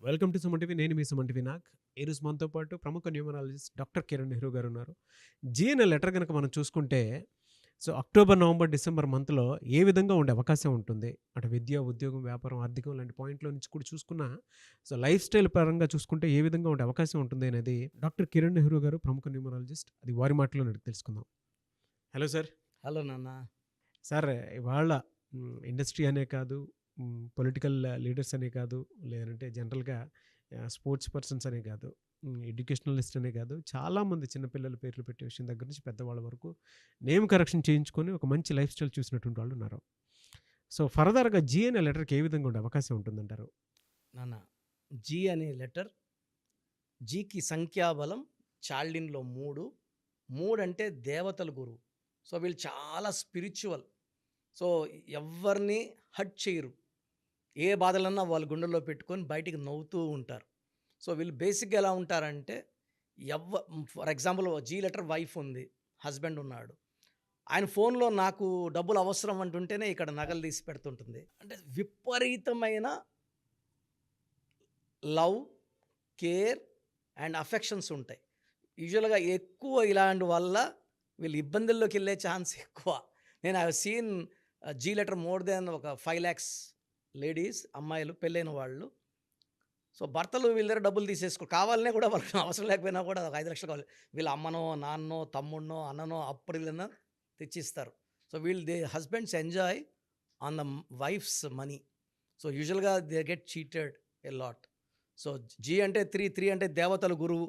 Welcome to Suman TV. నేను మీ Suman TV Nag. ఈరోజు మనతో పాటు ప్రముఖ న్యూమరాలజిస్ట్ డాక్టర్ కిరణ్ నెహ్రూ గారు ఉన్నారు. జీ అనే లెటర్ గనక మనం చూసుకుంటే, సో అక్టోబర్, నవంబర్, డిసెంబర్ మంత్‌లో ఏ విధంగా ఉండే అవకాశం ఉంటుంది? అటు విద్య, ఉద్యోగం, వ్యాపారం, ఆర్థికం లాంటి పాయింట్‌లో నుంచి కూడా చూసుకున్నా, సో లైఫ్ స్టైల్ పరంగా చూసుకుంటే ఏ విధంగా ఉండే అవకాశం ఉంటుంది అనేది డాక్టర్ కిరణ్ నెహ్రూ గారు ప్రముఖ న్యూమరాలజిస్ట్. అది వారి మాటల్లోనే అడిగి తెలుసుకుందాం. Hello sir. హలో నాన్న. సార్, ఇవాళ ఇండస్ట్రీ అనే కాదు, పొలిటికల్ లీడర్స్ అనే కాదు, లేదంటే జనరల్‌గా స్పోర్ట్స్ పర్సన్స్ అనే కాదు, ఎడ్యుకేషనలిస్ట్ అనే కాదు, చాలామంది చిన్నపిల్లల పేర్లు పెట్టే విషయం దగ్గర నుంచి పెద్దవాళ్ళ వరకు నేమ్ కరెక్షన్ చేయించుకొని ఒక మంచి లైఫ్ స్టైల్ చూసినటువంటి వాళ్ళు ఉన్నారు. సో ఫర్దర్‌గా జీ అనే లెటర్‌కి ఏ విధంగా ఉండే అవకాశం ఉంటుందంటారు? నాన్న, జీ అనే లెటర్, జీకి సంఖ్యాబలం చాల్డిన్‌లో 3. 3 అంటే దేవతల గురువు. సో వీళ్ళు చాలా స్పిరిచువల్. సో ఎవ్వరిని హర్ట్ చేయరు. ఏ బాధలన్నా వాళ్ళ గుండెల్లో పెట్టుకొని బయటికి నవ్వుతూ ఉంటారు. సో వీళ్ళు బేసిక్‌గా ఎలా ఉంటారంటే, for example G letter wife ఉంది, హస్బెండ్ ఉన్నాడు. ఆయన ఫోన్‌లో నాకు డబ్బులు అవసరం అంటుంటేనే ఇక్కడ నగలు తీసి పెడుతుంటుంది. అంటే విపరీతమైన లవ్, కేర్ అండ్ అఫెక్షన్స్ ఉంటాయి. యూజువల్‌గా ఎక్కువ ఇలాంటి వల్ల వీళ్ళు ఇబ్బందుల్లోకి వెళ్ళే ఛాన్స్ ఎక్కువ. నేను I have seen G letter more than ఒక 5,00,000 లేడీస్, అమ్మాయిలు పెళ్ళైన వాళ్ళు. సో భర్తలు వీళ్ళ దగ్గర డబ్బులు కావాలనే కూడా వాళ్ళకి అవసరం లేకపోయినా కూడా ఒక 5,00,000 కావాలి. వీళ్ళ అమ్మనో, నాన్ననో, తమ్ముడినో, అన్ననో అప్పుడిల్లనో తెచ్చిస్తారు. సో వీళ్ళు husbands enjoy on the wife's money. So యూజువల్‌గా they get cheated a lot. So జీ అంటే 3 అంటే దేవతల గురువు.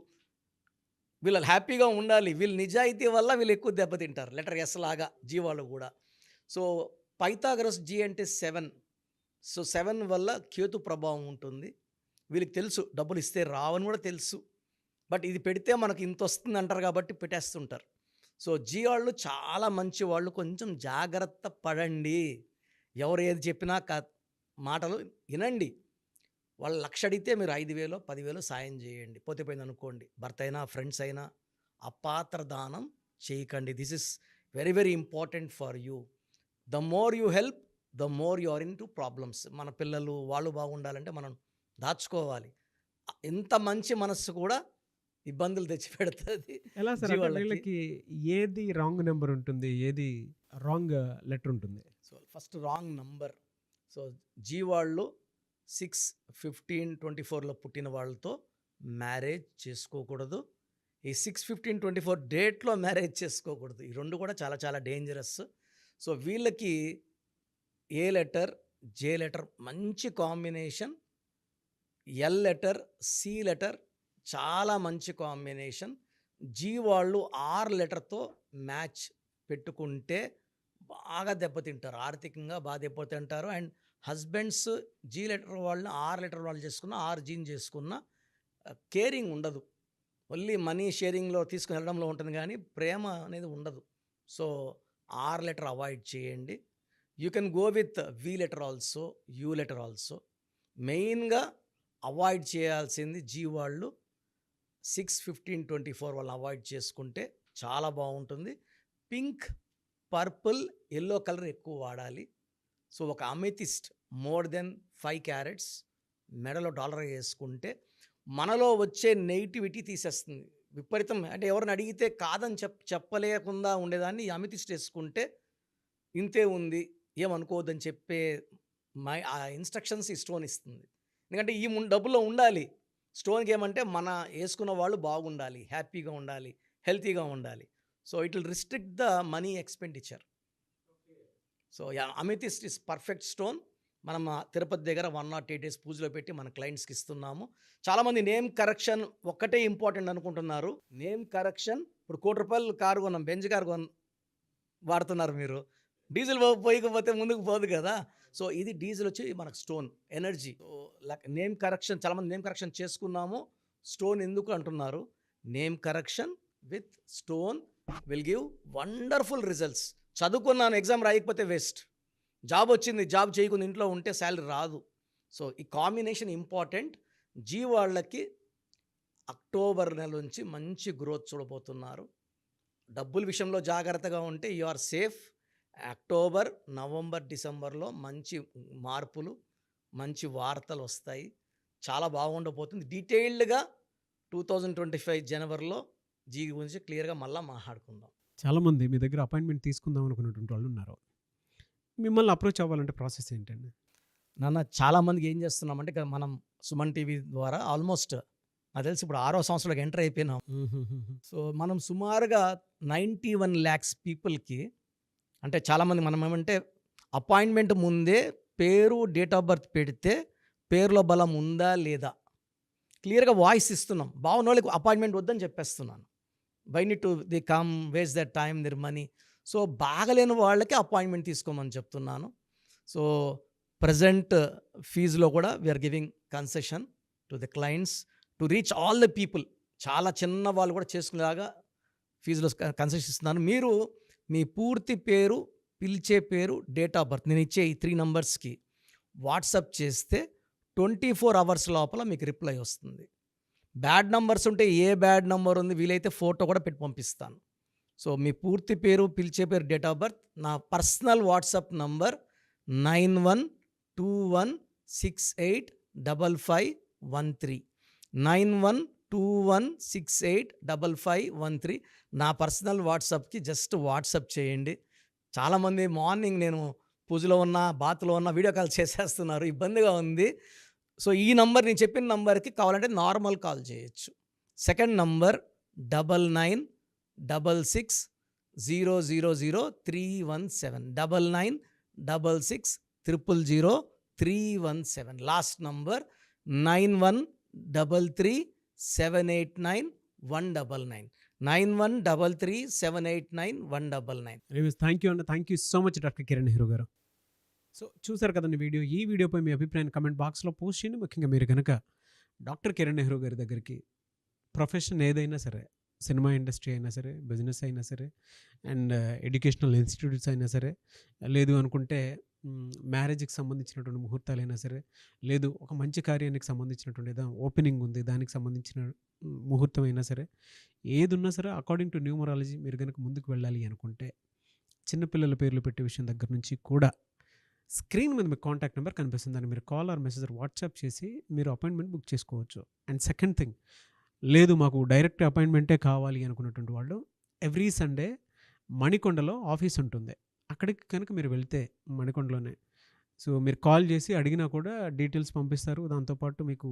వీళ్ళు హ్యాపీగా ఉండాలి. వీళ్ళు నిజాయితీ వల్ల వీళ్ళు ఎక్కువ దెబ్బతింటారు. లెటర్ ఎస్ లాగా జీ వాళ్ళు కూడా. సో పైథాగరస్ జీ అంటే 7. సో 7 వల్ల కేతు ప్రభావం ఉంటుంది. వీళ్ళకి తెలుసు డబ్బులు ఇస్తే రావని కూడా తెలుసు. బట్ ఇది పెడితే మనకి ఇంత వస్తుంది అంటారు కాబట్టి పెట్టేస్తుంటారు. సో జీ వాళ్ళు చాలా మంచి వాళ్ళు. కొంచెం జాగ్రత్త పడండి. ఎవరు ఏది చెప్పినా మాటలు వినండి. వాళ్ళు 1,00,000 అడిగితే మీరు 5,000 10,000 సాయం చేయండి. పోతే పోయింది అనుకోండి. భర్త అయినా, ఫ్రెండ్స్ అయినా అపాత్ర దానం చేయకండి. This is very very important for you. The more you help, the more you are into problems. మన పిల్లలు వాళ్ళు బాగుండాలంటే మనం దాచుకోవాలి. ఎంత మంచి మనస్సు కూడా ఇబ్బందులు తెచ్చిపెడుతుంది ఎలా సార్? జీ అంటే వాళ్ళకి. వీళ్ళకి ఏది రాంగ్ నెంబర్ ఉంటుంది? ఏది రాంగ్ లెటర్ ఉంటుంది? So first wrong number. So G వాళ్ళు 6, 15, 24లో పుట్టిన వాళ్ళతో మ్యారేజ్ చేసుకోకూడదు. ఈ 6, 15, 24 డేట్లో మ్యారేజ్ చేసుకోకూడదు. ఈ 2 కూడా చాలా చాలా డేంజరస్. సో వీళ్ళకి ఏ లెటర్, జే లెటర్ మంచి combination. L letter, C letter చాలా మంచి కాంబినేషన్. జీ వాళ్ళు ఆర్ లెటర్తో మ్యాచ్ పెట్టుకుంటే బాగా దెబ్బతింటారు. ఆర్థికంగా బాగా దెబ్బతింటారు. అండ్ హస్బెండ్స్ జీ లెటర్ వాళ్ళని ఆర్ లెటర్ వాళ్ళు చేసుకున్న, ఆర్ జీని చేసుకున్న కేరింగ్ ఉండదు. ఓన్లీ మనీ షేరింగ్లో తీసుకుని వెళ్ళడంలో ఉంటుంది కానీ ప్రేమ అనేది ఉండదు. సో ఆర్ లెటర్ అవాయిడ్ చేయండి. You can go with V letter also, you letter also. మెయిన్గా అవాయిడ్ చేయాల్సింది జీ వాళ్ళు 6, 15, 24 వాళ్ళని అవాయిడ్ చేసుకుంటే చాలా బాగుంటుంది. పింక్, పర్పుల్, ఎల్లో కలర్ ఎక్కువ వాడాలి. సో ఒక అమెథిస్ట్ మోర్ దెన్ 5 క్యారెట్స్ మెడలో డాలర్ వేసుకుంటే మనలో వచ్చే నెగిటివిటీ తీసేస్తుంది. విపరీతం అంటే ఎవరిని అడిగితే కాదని చెప్పలేకుండా ఉండేదాన్ని ఈ అమెథిస్ట్ వేసుకుంటే ఇంతే ఉంది, ఏమనుకోవద్దని చెప్పే ఆ ఇన్స్ట్రక్షన్స్ ఈ స్టోన్ ఇస్తుంది. ఎందుకంటే ఈ డబ్బుల్లో ఉండాలి. స్టోన్కి ఏమంటే మన వేసుకున్న వాళ్ళు బాగుండాలి, హ్యాపీగా ఉండాలి, హెల్తీగా ఉండాలి. So it will restrict the money expenditure. So amethyst is perfect stone. మనం తిరుపతి దగ్గర 108 days పూజలో పెట్టి మన క్లయింట్స్కి ఇస్తున్నాము. చాలామంది నేమ్ కరెక్షన్ ఒక్కటే ఇంపార్టెంట్ అనుకుంటున్నారు. నేమ్ కరెక్షన్ ఇప్పుడు ₹1,00,00,000 కారు కొన్నాం, బెంజ్ కారు వాడుతున్నారు మీరు. డీజిల్ పోయకపోతే ముందుకు పోదు కదా. సో ఇది డీజిల్ వచ్చి మనకు stone energy. So name correction చాలామంది నేమ్ కరెక్షన్ చేసుకున్నాము, స్టోన్ ఎందుకు అంటున్నారు. Name correction with stone will give wonderful results. చదువుకున్నాను, ఎగ్జామ్ రాయకపోతే వేస్ట్. జాబ్ వచ్చింది, జాబ్ చేయకుండా ఇంట్లో ఉంటే శాలరీ రాదు. సో ఈ కాంబినేషన్ ఇంపార్టెంట్. జీ వాళ్ళకి అక్టోబర్ నెల నుంచి మంచి గ్రోత్ చూడబోతున్నారు. డబ్బుల విషయంలో జాగ్రత్తగా ఉంటే you are safe. October, November, డిసెంబర్లో మంచి మార్పులు, మంచి వార్తలు వస్తాయి. చాలా బాగుండబోతుంది. డీటెయిల్డ్‌గా 2025 జనవరిలో జీ గురించి క్లియర్‌గా మళ్ళా మాట్లాడుకుందాం. చాలామంది మీ దగ్గర అపాయింట్మెంట్ తీసుకుందాం అనుకున్నటువంటి వాళ్ళు ఉన్నారు. మిమ్మల్ని అప్రోచ్ అవ్వాలంటే ప్రాసెస్ ఏంటండి? నాన్న చాలామందికి ఏం చేస్తున్నామంటే ఇక మనం సుమన్ టీవీ ద్వారా ఆల్మోస్ట్ నాకు తెలిసి ఇప్పుడు 6వ సంవత్సరంలోకి ఎంటర్ అయిపోయినాం. సో మనం సుమారుగా 91 lakhs పీపుల్‌కి అంటే చాలామంది మనం ఏమంటే అపాయింట్మెంట్ ముందే పేరు, డేట్ ఆఫ్ బర్త్ పెడితే పేరులో బలం ఉందా లేదా క్లియర్‌గా వాయిస్ ఇస్తున్నాం. బాగున్నోళ్ళకి అపాయింట్మెంట్ వద్దని చెప్పేస్తున్నాను. Why need to they come waste that time their money. So బాగలేని వాళ్ళకి అపాయింట్మెంట్ తీసుకోమని చెప్తున్నాను. సో ప్రజెంట్ ఫీజులో కూడా we are giving concession to the clients to reach all the people. చాలా చిన్న వాళ్ళు కూడా చేసుకునేలాగా ఫీజులో కన్సెషన్ ఇస్తున్నాను. మీరు మీ పూర్తి పేరు, పిలిచే పేరు, డేట్ ఆఫ్ బర్త్ నేను ఇచ్చే ఈ 3 నంబర్స్కి వాట్సాప్ చేస్తే 24 hours లోపల మీకు రిప్లై వస్తుంది. బ్యాడ్ నంబర్స్ ఉంటే ఏ బ్యాడ్ నంబర్ ఉంది వీలైతే ఫోటో కూడా పెట్టి పంపిస్తాను. సో మీ పూర్తి పేరు, పిలిచే పేరు, డేట్ ఆఫ్ బర్త్, నా పర్సనల్ వాట్సాప్ నంబర్ 9121685513 9121685513 నా పర్సనల్ వాట్సాప్కి జస్ట్ వాట్సాప్ చేయండి. చాలామంది మార్నింగ్ నేను పూజలో ఉన్నా, బాత్లో ఉన్నా వీడియో కాల్ చేసేస్తున్నారు, ఇబ్బందిగా ఉంది. సో ఈ నంబర్ నేను చెప్పిన నంబర్కి కావాలంటే నార్మల్ కాల్ చేయొచ్చు. Second number 9966000317 9966000317. Last number 9133789199 9133789199. Thank you అండి. Thank you so much doctor Kiran Nehru గారు. సో చూసారు కదండి వీడియో. ఈ వీడియోపై మీ అభిప్రాయాన్ని కమెంట్ బాక్స్లో పోస్ట్ చేయండి. ముఖ్యంగా మీరు కనుక డాక్టర్ కిరణ్ నెహ్రూ గారి దగ్గరికి ప్రొఫెషన్ ఏదైనా సరే, సినిమా ఇండస్ట్రీ అయినా సరే, బిజినెస్ అయినా సరే, అండ్ ఎడ్యుకేషనల్ ఇన్స్టిట్యూట్స్ అయినా సరే, లేదు అనుకుంటే మ్యారేజ్కి సంబంధించినటువంటి ముహూర్తాలైనా సరే, లేదు ఒక మంచి కార్యానికి సంబంధించినటువంటి ఏదో ఓపెనింగ్ ఉంది దానికి సంబంధించిన ముహూర్తం అయినా సరే, ఏది ఉన్నా సరే అకార్డింగ్ టు న్యూమరాలజీ మీరు కనుక ముందుకు వెళ్ళాలి అనుకుంటే చిన్నపిల్లల పేర్లు పెట్టే విషయం దగ్గర నుంచి కూడా స్క్రీన్ మీద మీకు కాంటాక్ట్ నెంబర్ కనిపిస్తుంది. దాన్ని మీరు కాల్ ఆర్ మెసేజ్ వాట్సాప్ చేసి మీరు అపాయింట్మెంట్ బుక్ చేసుకోవచ్చు. అండ్ సెకండ్ థింగ్, లేదు మాకు డైరెక్ట్ అపాయింట్మెంటే కావాలి అనుకున్నటువంటి వాళ్ళు ఎవ్రీ సండే మణికొండలో ఆఫీస్ ఉంటుంది. అక్కడికి కనుక మీరు వెళ్తే మణికొండలోనే సో మీరు కాల్ చేసి అడిగినా కూడా డీటెయిల్స్ పంపిస్తారు. దాంతోపాటు మీకు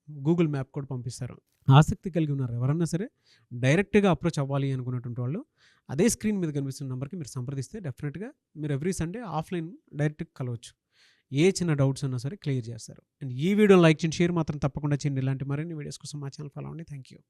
గూగుల్ మ్యాప్ కూడా పంపిస్తారు. ఆసక్తి కలిగి ఉన్నారు ఎవరన్నా సరే డైరెక్ట్గా అప్రోచ్ అవ్వాలి అనుకున్నటువంటి వాళ్ళు అదే స్క్రీన్ మీద కనిపిస్తున్న నెంబర్కి మీరు సంప్రదిస్తే డెఫినెట్గా మీరు ఎవ్రీ సండే ఆఫ్లైన్ డైరెక్ట్గా కలవచ్చు. ఏ చిన్న డౌట్స్ ఉన్నా సరే క్లియర్ చేస్తారు. అండ్ ఈ వీడియో లైక్ చేయండి, షేర్ మాత్రం తప్పకుండా చేయండి. ఇలాంటి మరిన్ని వీడియోస్ కోసం మా ఛానల్ ఫాలో అవ్వండి. Thank you.